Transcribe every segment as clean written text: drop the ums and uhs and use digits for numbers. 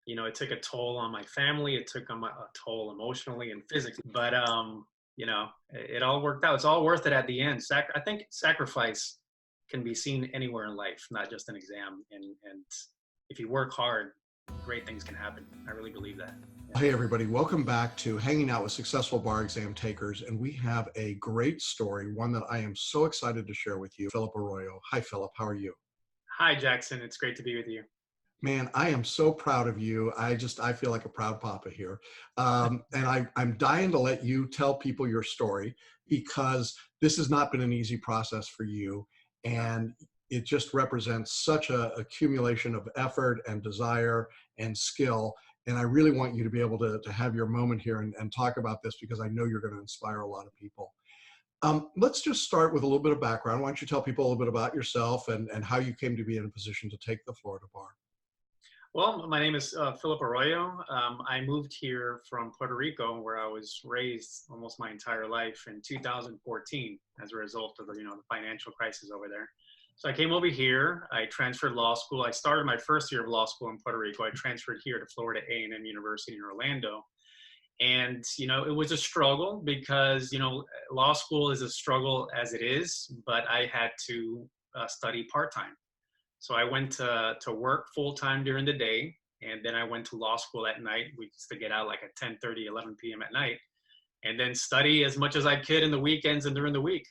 it took a toll on my family. It took a toll emotionally and physically. But it all worked out. It's all worth it at the end. I think sacrifice can be seen anywhere in life, not just an exam. And if you work hard, great things can happen. I really believe that. Yeah. Hey everybody, welcome back to Hanging Out with Successful Bar Exam Takers. And we have a great story, one that I am so excited to share with you, Phillip Arroyo. Hi Phillip, how are you? Hi Jackson, it's great to be with you. Man, I am so proud of you. I feel like a proud papa here. And I'm dying to let you tell people your story, because this has not been an easy process for you. And it just represents such a accumulation of effort and desire and skill. And I really want you to be able to have your moment here and talk about this, because I know you're going to inspire a lot of people. Let's just start with a little bit of background. Why don't you tell people a little bit about yourself and how you came to be in a position to take the Florida bar? Well, my name is Phillip Arroyo. I moved here from Puerto Rico, where I was raised almost my entire life, in 2014 as a result of the financial crisis over there. So I came over here. I transferred law school. I started my first year of law school in Puerto Rico. I transferred here to Florida A&M University in Orlando. And, it was a struggle because, law school is a struggle as it is, but I had to study part-time. So I went to work full-time during the day, and then I went to law school at night. We used to get out like at 10:30, 11 p.m. at night, and then study as much as I could in the weekends and during the week.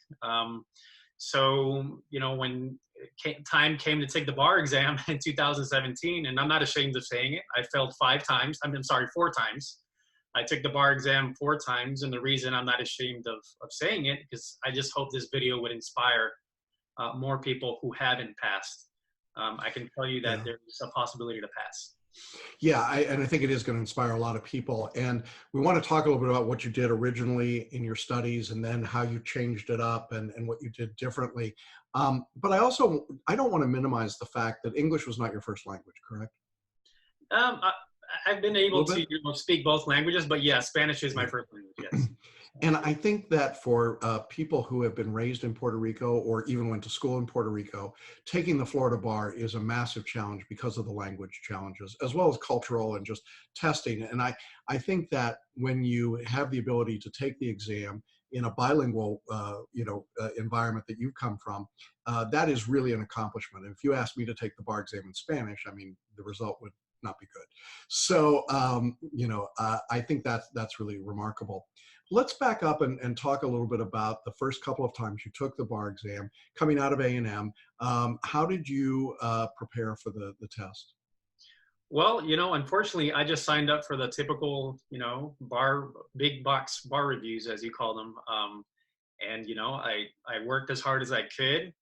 So, when time came to take the bar exam in 2017, and I'm not ashamed of saying it, I failed 4 times. I took the bar exam 4 times, and the reason I'm not ashamed of saying it, because I just hope this video would inspire more people who haven't passed. I can tell you that there's a possibility to pass. Yeah, and I think it is going to inspire a lot of people. And we want to talk a little bit about what you did originally in your studies, and then how you changed it up and what you did differently. But I don't want to minimize the fact that English was not your first language, correct? I've been able to speak both languages, but yeah, Spanish is my first language, yes. And I think that for people who have been raised in Puerto Rico or even went to school in Puerto Rico, taking the Florida bar is a massive challenge because of the language challenges, as well as cultural and just testing. And I think that when you have the ability to take the exam in a bilingual environment that you've come from, that is really an accomplishment. And if you asked me to take the bar exam in Spanish, I mean, the result would not be good. So, I think that's really remarkable. Let's back up and talk a little bit about the first couple of times you took the bar exam, coming out of A&M. How did you prepare for the test? Well, unfortunately, I just signed up for the typical, big box bar reviews, as you call them. And, I worked as hard as I could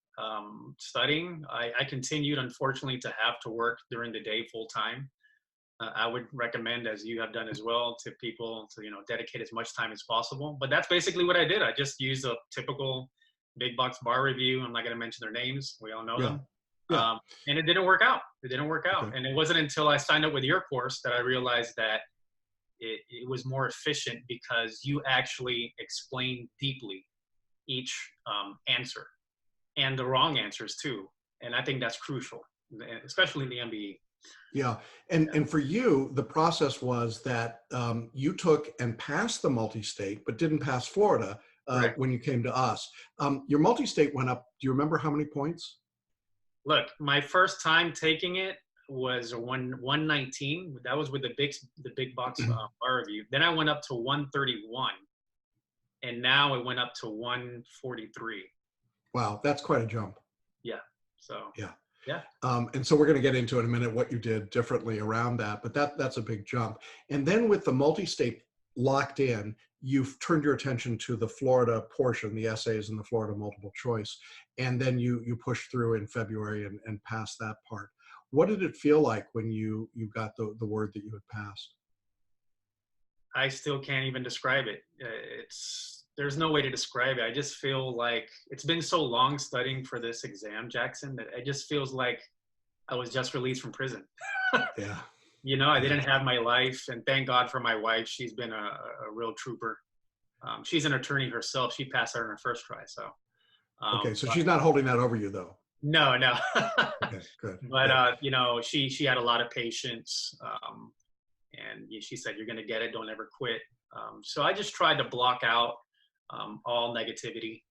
studying. I continued, unfortunately, to have to work during the day full time. I would recommend, as you have done as well, to people to, dedicate as much time as possible. But that's basically what I did. I just used a typical big box bar review. I'm not going to mention their names. We all know them. Yeah. And it didn't work out. Okay. And it wasn't until I signed up with your course that I realized that it was more efficient, because you actually explain deeply each answer, and the wrong answers too. And I think that's crucial, especially in the MBE. Yeah. And for you, the process was that you took and passed the multi-state, but didn't pass Florida when you came to us. Your multi-state went up. Do you remember how many points? Look, my first time taking it was 119. That was with the big box bar review. Then I went up to 131, and now it went up to 143. Wow, that's quite a jump. Yeah. So yeah. Yeah. And so we're going to get into in a minute what you did differently around that, but that's a big jump. And then with the multi-state locked in, you've turned your attention to the Florida portion, the essays and the Florida multiple choice, and then you pushed through in February and passed that part. What did it feel like when you got the word that you had passed? I still can't even describe it. There's no way to describe it. I just feel like it's been so long studying for this exam, Jackson, that it just feels like I was just released from prison. Yeah. I didn't have my life, and thank God for my wife. She's been a real trooper. She's an attorney herself. She passed out on her first try. So. Okay, so she's not holding that over you, though. No. Okay, good. But she had a lot of patience. And she said, "You're going to get it. Don't ever quit." So I just tried to block out all negativity.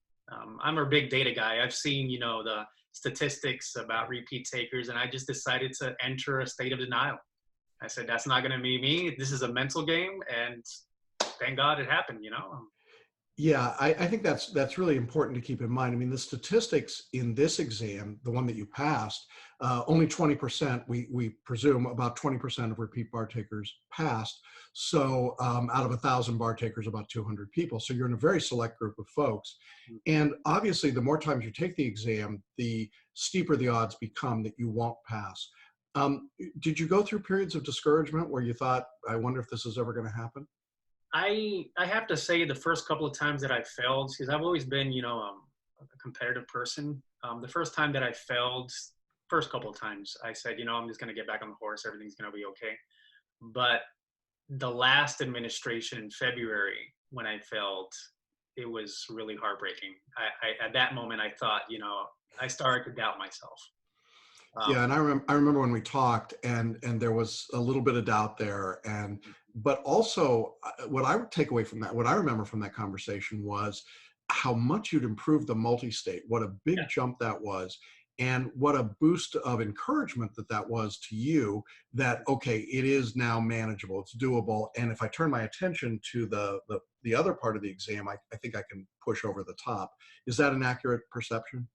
I'm a big data guy. I've seen, the statistics about repeat takers, and I just decided to enter a state of denial. I said, that's not going to be me. This is a mental game, and thank God it happened. Yeah, I think that's really important to keep in mind. I mean, the statistics in this exam, the one that you passed, only 20%, we presume about 20% of repeat bar takers passed. So out of 1,000 bar takers, about 200 people. So you're in a very select group of folks. And obviously, the more times you take the exam, the steeper the odds become that you won't pass. Did you go through periods of discouragement where you thought, I wonder if this is ever going to happen? I have to say the first couple of times that I failed, because I've always been, a competitive person. The first time that I failed, first couple of times, I said, I'm just going to get back on the horse. Everything's going to be okay. But the last administration in February, when I failed, it was really heartbreaking. At that moment, I thought, I started to doubt myself. Yeah, and I remember when we talked, and there was a little bit of doubt there, and but also what I would take away from that, what I remember from that conversation was how much you'd improved the multi-state, what a Yeah, big jump that was, and what a boost of encouragement that was to you. That okay, it is now manageable, it's doable, and if I turn my attention to the other part of the exam, I think I can push over the top. Is that an accurate perception?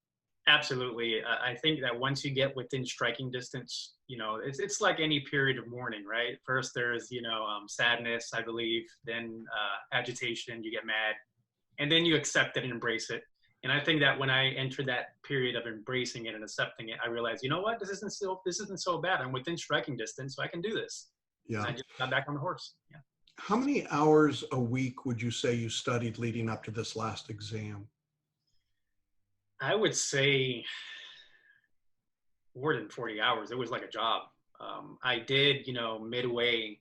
absolutely. I think that once you get within striking distance, it's like any period of mourning, right? First, there's, sadness, I believe, then agitation, you get mad, and then you accept it and embrace it. And I think that when I entered that period of embracing it and accepting it, I realized, you know what, this isn't so bad. I'm within striking distance, so I can do this. And Yeah. I just got back on the horse. Yeah. How many hours a week would you say you studied leading up to this last exam? I would say more than 40 hours. It was like a job. I did, midway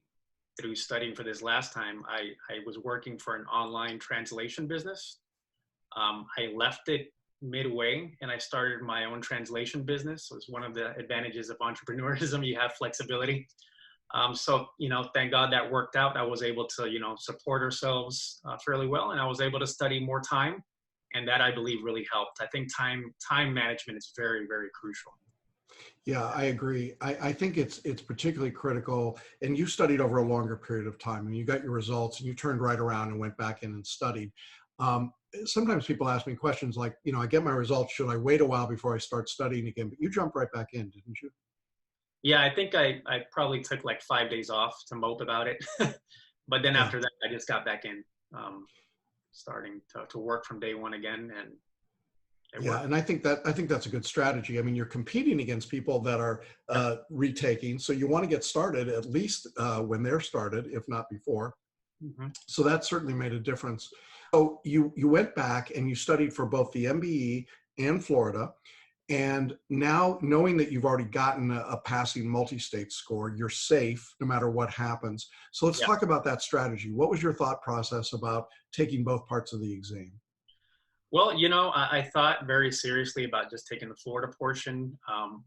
through studying for this last time, I was working for an online translation business. I left it midway and I started my own translation business. So it's one of the advantages of entrepreneurism. You have flexibility. So, thank God that worked out. I was able to, support ourselves fairly well, and I was able to study more time. And that I believe really helped. I think time management is very, very crucial. Yeah, I agree. I think it's particularly critical. And you studied over a longer period of time, and you got your results, and you turned right around and went back in and studied. Sometimes people ask me questions like, I get my results. Should I wait a while before I start studying again? But you jumped right back in, didn't you? Yeah, I think I probably took like 5 days off to mope about it. But then Yeah. after that, I just got back in, starting to work from day one again, and it Yeah, worked. and I think that's a good strategy. I mean, you're competing against people that are Yep. retaking, so you want to get started at least when they're started, if not before. Mhm. So that certainly made a difference. So you went back and you studied for both the MBE and Florida, and now knowing that you've already gotten a passing multi-state score, you're safe no matter what happens. So let's Yeah. talk about that strategy. What was your thought process about taking both parts of the exam? Well, I thought very seriously about just taking the Florida portion,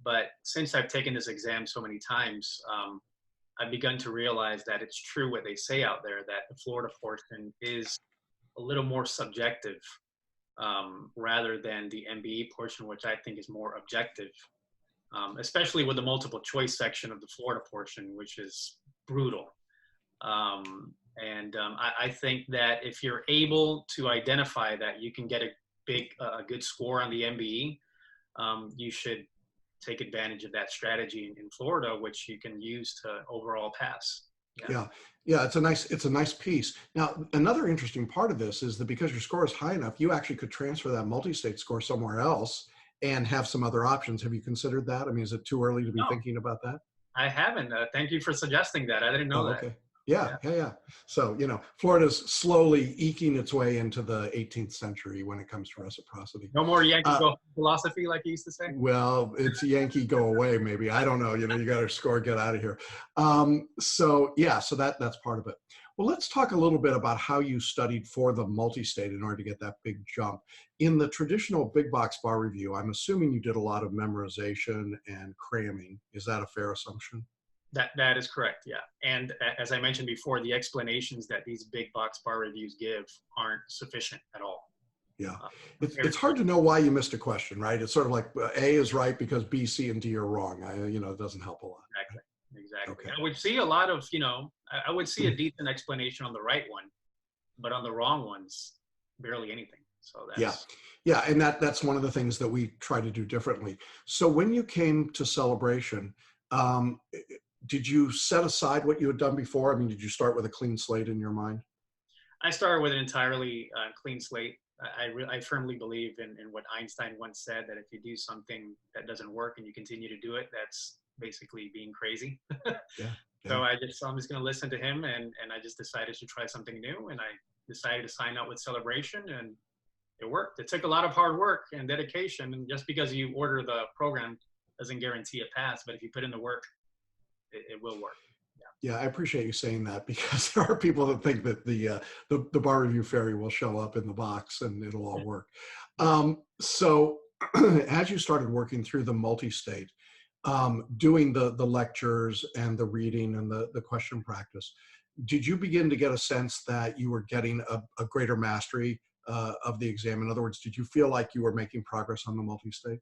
but since I've taken this exam so many times, I've begun to realize that it's true what they say out there, that the Florida portion is a little more subjective, rather than the MBE portion, which I think is more objective, especially with the multiple choice section of the Florida portion, which is brutal. And I think that if you're able to identify that you can get a good score on the MBE, you should take advantage of that strategy in Florida, which you can use to overall pass. Yeah. Yeah, yeah, it's a nice piece. Now, another interesting part of this is that because your score is high enough, you actually could transfer that multi-state score somewhere else and have some other options. Have you considered that? I mean, is it too early to be No, thinking about that? I haven't. Thank you for suggesting that. I didn't know Oh, that. okay. Yeah, Yeah. yeah, yeah. So, Florida's slowly eking its way into the 18th century when it comes to reciprocity. No more Yankee Uh, go philosophy, like you used to say. Well, it's Yankee go away, maybe. I don't know. You got to score, get out of here. So yeah, so that's part of it. Well, let's talk a little bit about how you studied for the multi-state in order to get that big jump. In the traditional big box bar review, I'm assuming you did a lot of memorization and cramming. Is that a fair assumption? That is correct. Yeah. And as I mentioned before, the explanations that these big box bar reviews give aren't sufficient at all. Yeah. Uh, It's hard to know why you missed a question, right? It's sort of like A is right because B, C, and D are wrong. It doesn't help a lot. Exactly. Exactly. Okay. I would see a lot of, I would see a decent explanation on the right one, but on the wrong ones, barely anything. So Yeah. that's, Yeah. And that's one of the things that we try to do differently. So when you came to Celebration, um, did you set aside what you had done before? I mean, did you start with a clean slate in your mind? I started with an entirely clean slate. I firmly believe in what Einstein once said, that if you do something that doesn't work and you continue to do it, that's basically being crazy. Yeah. Yeah. So I'm just going to listen to him, and I just decided to try something new, and I decided to sign up with Celebration, and it worked. It took a lot of hard work and dedication, and just because you order the program doesn't guarantee a pass, but if you put in the work, it will work. Yeah, I appreciate you saying that because there are people that think that the bar review fairy will show up in the box and it'll all work. Yeah. So as you started working through the multi-state, doing the lectures and the reading and the question practice, did you begin to get a sense that you were getting a greater mastery of the exam? In other words, did you feel like you were making progress on the multi-state?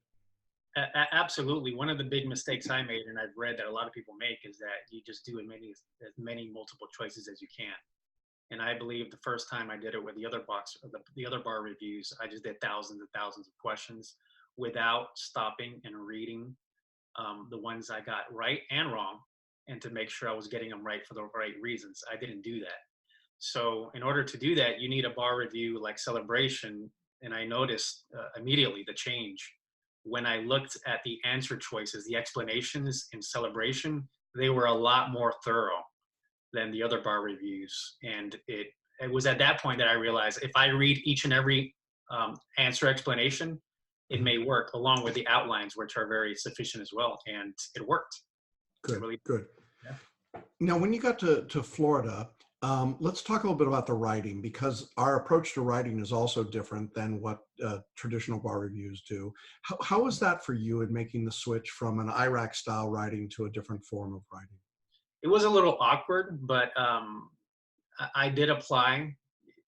Absolutely. One of the big mistakes I made, and I've read that a lot of people make, is that you just do as many multiple choices as you can. And I believe the first time I did it with the other bar reviews, I just did thousands and thousands of questions without stopping and reading the ones I got right and wrong, and to make sure I was getting them right for the right reasons. I didn't do that. So in order to do that, you need a bar review like Celebration. And I noticed immediately the change when I looked at the answer choices, the explanations in Celebration. They were a lot more thorough than the other bar reviews. And it was at that point that I realized if I read each and every answer explanation, it Mhm. may work along with the outlines, which are very sufficient as well. And it worked. It Good, really, good. yeah. Now, when you got to Florida, let's talk a little bit about the writing because our approach to writing is also different than what traditional bar reviews do. How was that for you in making the switch from an Iraq style writing to a different form of writing? It was a little awkward, but I did apply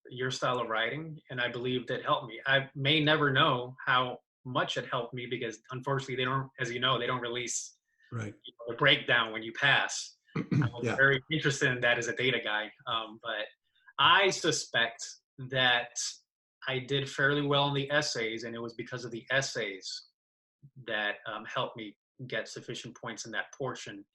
your style of writing, and I believe that helped me. I may never know how much it helped me because unfortunately they don't, as you know, they don't release Right. the breakdown when you pass. I was Yeah. very interested in that as a data guy, but I suspect that I did fairly well in the essays, and it was because of the essays that helped me get sufficient points in that portion.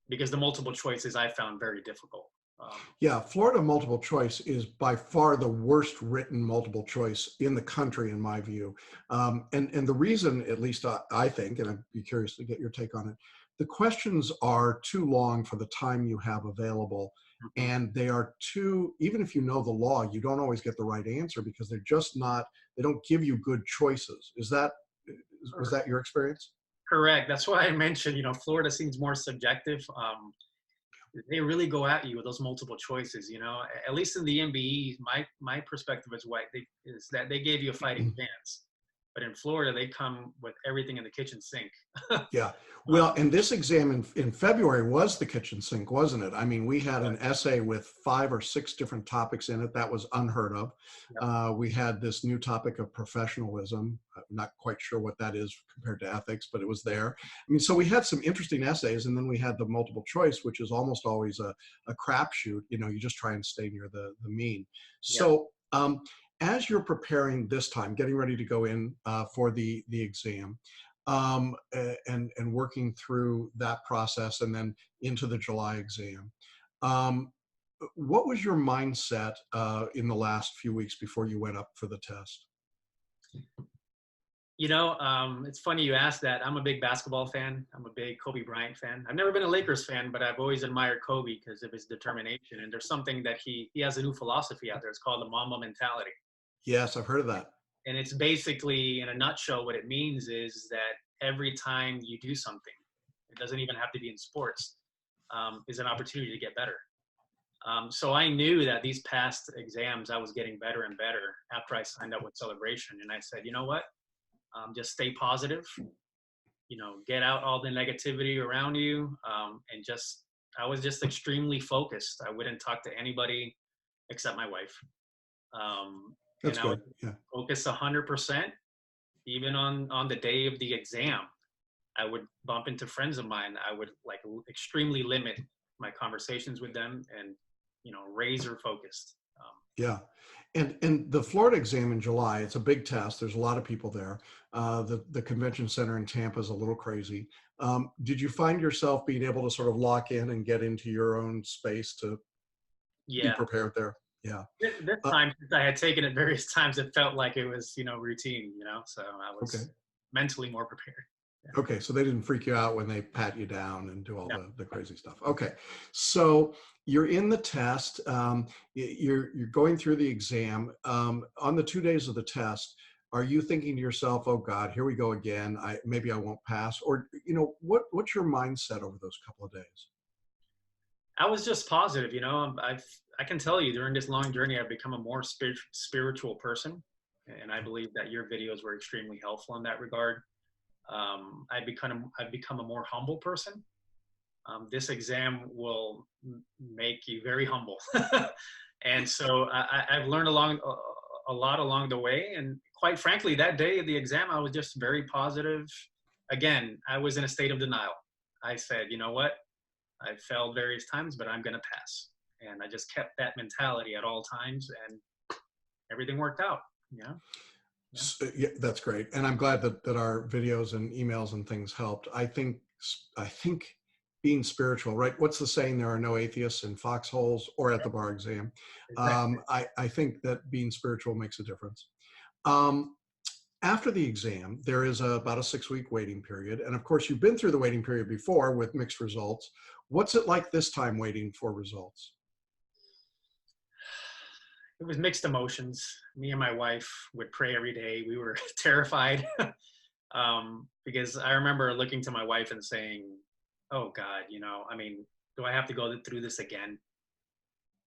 Because the multiple choices I found very difficult. Um, Yeah, Florida multiple choice is by far the worst written multiple choice in the country, in my view. And the reason, at least I think, and I'd be curious to get your take on it, the questions are too long for the time you have available. mhm. And they are too, even if you know the law, you don't always get the right answer because they're just not, they don't give you good choices. Was that your experience? Correct. That's why I mentioned, Florida seems more subjective. They really go at you with those multiple choices. At least in the MBE, my perspective is that they gave you a fighting chance. But in Florida, they come with everything in the kitchen sink. Yeah. Well, um, and this exam in February was the kitchen sink, wasn't it? I mean, we had an essay with 5 or 6 different topics in it. That was unheard of. yep, We had this new topic of professionalism. I'm not quite sure what that is compared to ethics, but it was there. I mean, so we had some interesting essays, and then we had the multiple choice, which is almost always a crapshoot. You just try and stay near the mean. yep. So, as you're preparing this time, getting ready to go in for the exam, and working through that process and then into the July exam. Um, what was your mindset in the last few weeks before you went up for the test? It's funny you asked that. I'm a big basketball fan. I'm a big Kobe Bryant fan. I've never been a Lakers fan, but I've always admired Kobe because of his determination. And there's something that he has a new philosophy out there. It's called the Mambo Mentality. Yes, I've heard of that. And it's basically, in a nutshell, what it means is that every time you do something, it doesn't even have to be in sports, is an opportunity to get better. So I knew that these past exams, I was getting better and better after I signed up with Celebration. And I said, you know what? Just stay positive, get out all the negativity around you, and just I was just extremely focused. I wouldn't talk to anybody except my wife. That's And I would good. Yeah. focus 100%, even on the day of the exam. I would bump into friends of mine. I would like extremely limit my conversations with them, and razor focused. Yeah. And the Florida exam in July, it's a big test. There's a lot of people there. The convention center in Tampa is a little crazy. Did you find yourself being able to sort of lock in and get into your own space to be Yeah, prepared there? Yeah. this Uh, time, since I had taken it various times, it felt like it was routine. So I okay. was mentally more prepared. Yeah. Okay, so they didn't freak you out when they pat you down and do all No. the crazy stuff. Okay, so you're in the test. You're going through the exam. On the 2 days of the test, are you thinking to yourself, "Oh God, here we go again. Maybe I won't pass," or what's your mindset over those couple of days? I was just positive. I can tell you during this long journey, I've become a more spiritual person, and I believe that your videos were extremely helpful in that regard. I've become a more humble person. This exam will make you very humble, and so I've learned a lot along the way. And quite frankly, that day of the exam, I was just very positive. Again, I was in a state of denial. I said, you know what? I failed various times, but I'm going to pass. And I just kept that mentality at all times, and everything worked out. Yeah. Yeah. Yeah, that's great, and I'm glad that our videos and emails and things helped. I think being spiritual, right? What's the saying? There are no atheists in foxholes or at the bar exam. Exactly. I think that being spiritual makes a difference. Um, After the exam, there is about a 6-week waiting period, and of course, you've been through the waiting period before with mixed results. What's it like this time waiting for results? It was mixed emotions. Me and my wife would pray every day. We were terrified because I remember looking to my wife and saying, "Oh God, I mean, do I have to go through this again?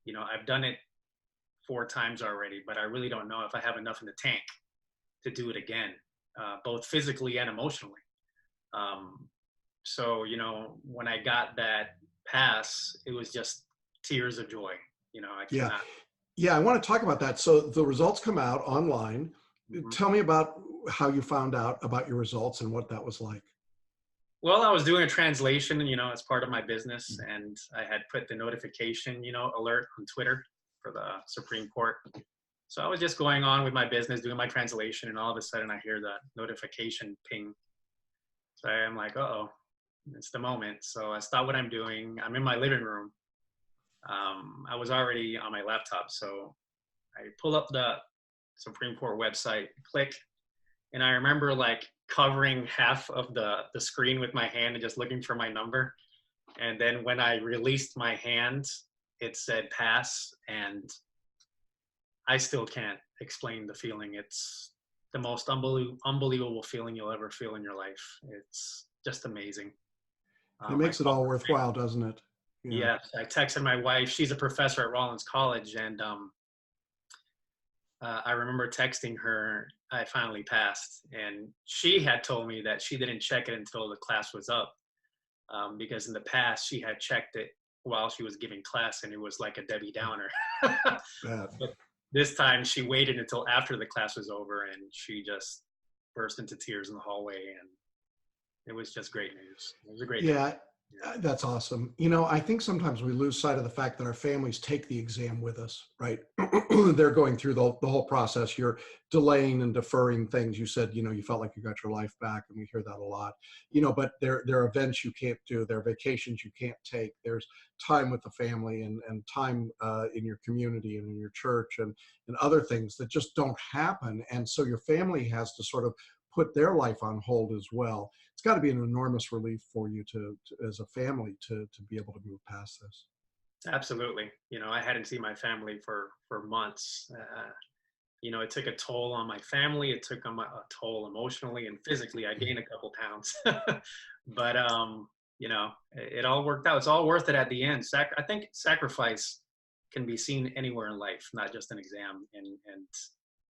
I've done it 4 times already, but I really don't know if I have enough in the tank to do it again, both physically and emotionally." Um, so when I got that pass, it was just tears of joy. I Yeah, cannot. yeah, I want to talk about that. So the results come out online. Mhm. Tell me about how you found out about your results and what that was like. Well, I was doing a translation, as part of my business, and I had put the notification, alert on Twitter for the Supreme Court. So I was just going on with my business, doing my translation, and all of a sudden I hear the notification ping. So I'm like, uh-oh, it's the moment. So I stop what I'm doing. I'm in my living room. I was already on my laptop, so I pull up the Supreme Court website, click, and I remember like covering half of the screen with my hand and just looking for my number. And then when I released my hand, it said pass, and I still can't explain the feeling. It's the most unbelievable feeling you'll ever feel in your life. It's just amazing. It I makes it called, all worthwhile, doesn't it? Yeah. yes, I texted my wife. She's a professor at Rollins College, and I remember texting her, I finally passed. And she had told me that she didn't check it until the class was up, because in the past she had checked it while she was giving class, and it was like a Debbie Downer. Bad. But this time she waited until after the class was over, and she just burst into tears in the hallway. And it was just great news. It was a great day. Yeah, Yeah. that's awesome. I think sometimes we lose sight of the fact that our families take the exam with us, right? They're going through the whole process. You're delaying and deferring things. You said, you felt like you got your life back, and we hear that a lot. But there are events you can't do. There are vacations you can't take. There's time with the family and time in your community and in your church and other things that just don't happen. And so your family has to sort of put their life on hold as well. It's got to be an enormous relief for you as a family to be able to move past this. Absolutely. I hadn't seen my family for months. It took a toll on my family. It took a toll emotionally and physically. I gained a couple pounds, but it all worked out. It's all worth it at the end. I think sacrifice can be seen anywhere in life, not just an exam. And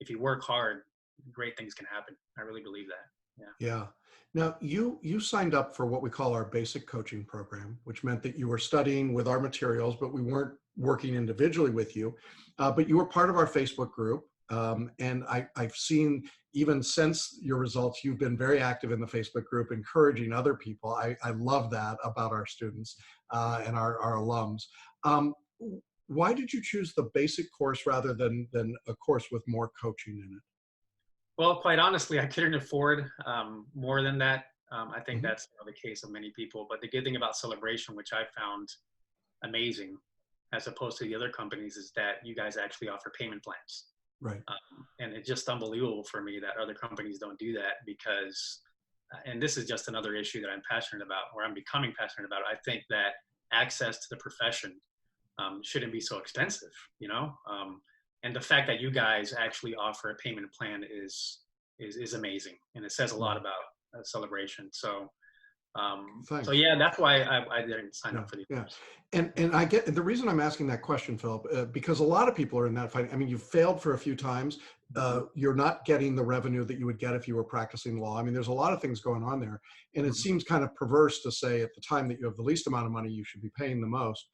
if you work hard, great things can happen. I really believe that. Yeah. Yeah. Now, you signed up for what we call our basic coaching program, which meant that you were studying with our materials, but we weren't working individually with you. But you were part of our Facebook group. And I've seen, even since your results, you've been very active in the Facebook group, encouraging other people. I love that about our students and our alums. Um, why did you choose the basic course rather than a course with more coaching in it? Well, quite honestly, I couldn't afford more than that. I think Mhm. that's the case of many people. But the good thing about Celebration, which I found amazing, as opposed to the other companies, is that you guys actually offer payment plans. Right. And it's just unbelievable for me that other companies don't do that because, and this is just another issue that I'm passionate about, or I'm becoming passionate about. I think that access to the profession shouldn't be so expensive, you know? And the fact that you guys actually offer a payment plan is amazing. And it says a lot Right. about Celebration. So Thanks. yeah, that's why I didn't sign Yeah, up for the yeah. others. And I get the reason I'm asking that question, Philip, because a lot of people are in that fight. I mean, you failed for a few times. Mhm, You're not getting the revenue that you would get if you were practicing law. I mean, there's a lot of things going on there. And it mhm, seems kind of perverse to say at the time that you have the least amount of money, you should be paying the most.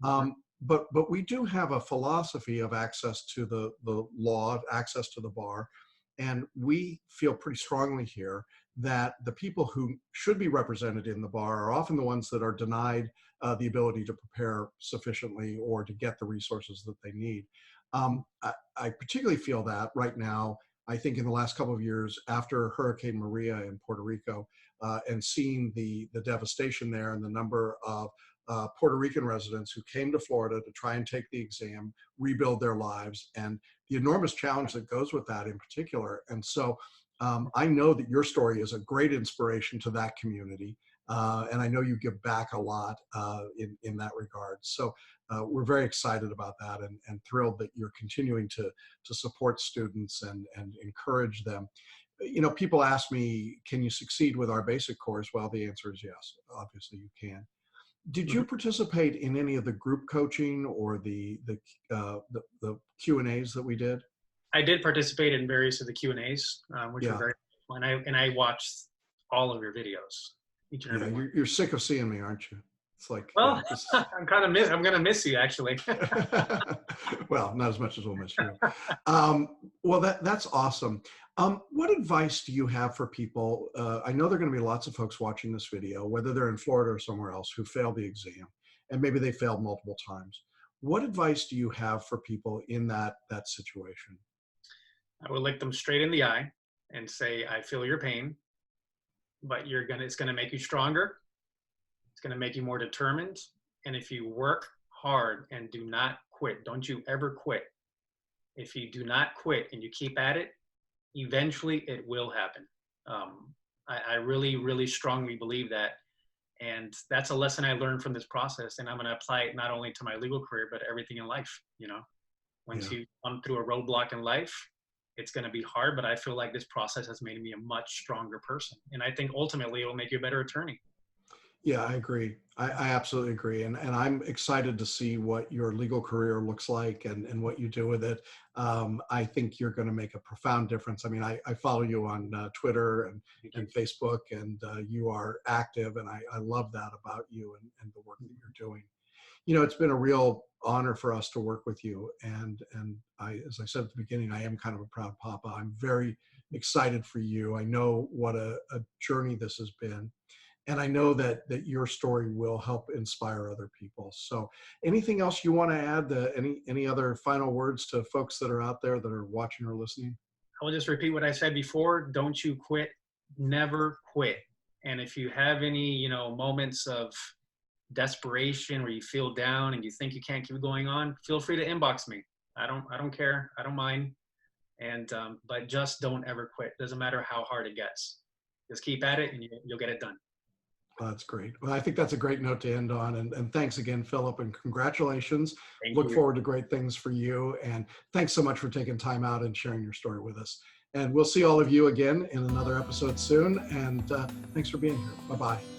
mhm. But we do have a philosophy of access to the law, access to the bar. And we feel pretty strongly here that the people who should be represented in the bar are often the ones that are denied the ability to prepare sufficiently or to get the resources that they need. I particularly feel that right now. I think in the last couple of years after Hurricane Maria in Puerto Rico and seeing the devastation there and the number of Puerto Rican residents who came to Florida to try and take the exam, rebuild their lives, and the enormous challenge that goes with that in particular. And so I know that your story is a great inspiration to that community. And I know you give back a lot in that regard. So we're very excited about that and thrilled that you're continuing to support students and encourage them. You know, people ask me, can you succeed with our basic course? Well, the answer is yes. Obviously, you can. Did you Mhm. participate in any of the group coaching or the Q and A's that we did? I did participate in various of the Q and A's, which were Yeah, very fun. And I watched all of your videos, each and yeah. every one. You're sick of seeing me, aren't you? It's like, yeah, Well, this. I'm gonna miss you actually. Well, not as much as we'll miss you. Well, that's awesome. What advice do you have for people? I know there are going to be lots of folks watching this video, whether they're in Florida or somewhere else, who failed the exam, and maybe they failed multiple times. What advice do you have for people in that situation? I would look them straight in the eye and say, "I feel your pain, but it's gonna make you stronger. It's gonna make you more determined. And if you work hard and do not quit, don't you ever quit. If you do not quit and you keep at it, eventually it will happen." I really, really strongly believe that. And that's a lesson I learned from this process. And I'm going to apply it not only to my legal career, but everything in life. You know, once Yeah. you come through a roadblock in life, it's going to be hard, but I feel like this process has made me a much stronger person. And I think ultimately it will make you a better attorney. Yeah, I agree. I absolutely agree. And I'm excited to see what your legal career looks like and what you do with it. I think you're going to make a profound difference. I mean, I follow you on Twitter Thank you. and Facebook, and you are active, and I love that about you and the work that you're doing. You know, it's been a real honor for us to work with you. And as I said at the beginning, I am kind of a proud papa. I'm very excited for you. I know what a journey this has been, and I know that your story will help inspire other people. So, anything else you want to add? Any other final words to folks that are out there that are watching or listening? I will just repeat what I said before. Don't you quit. Never quit. And if you have any, moments of desperation where you feel down and you think you can't keep going on, feel free to inbox me. I don't care. I don't mind. And but just don't ever quit. Doesn't matter how hard it gets. Just keep at it, and you'll get it done. Well, that's great. Well, I think that's a great note to end on. And thanks again, Philip, and congratulations. Thank Look you. forward to great things for you. And thanks so much for taking time out and sharing your story with us. And we'll see all of you again in another episode soon. And thanks for being here. Bye bye.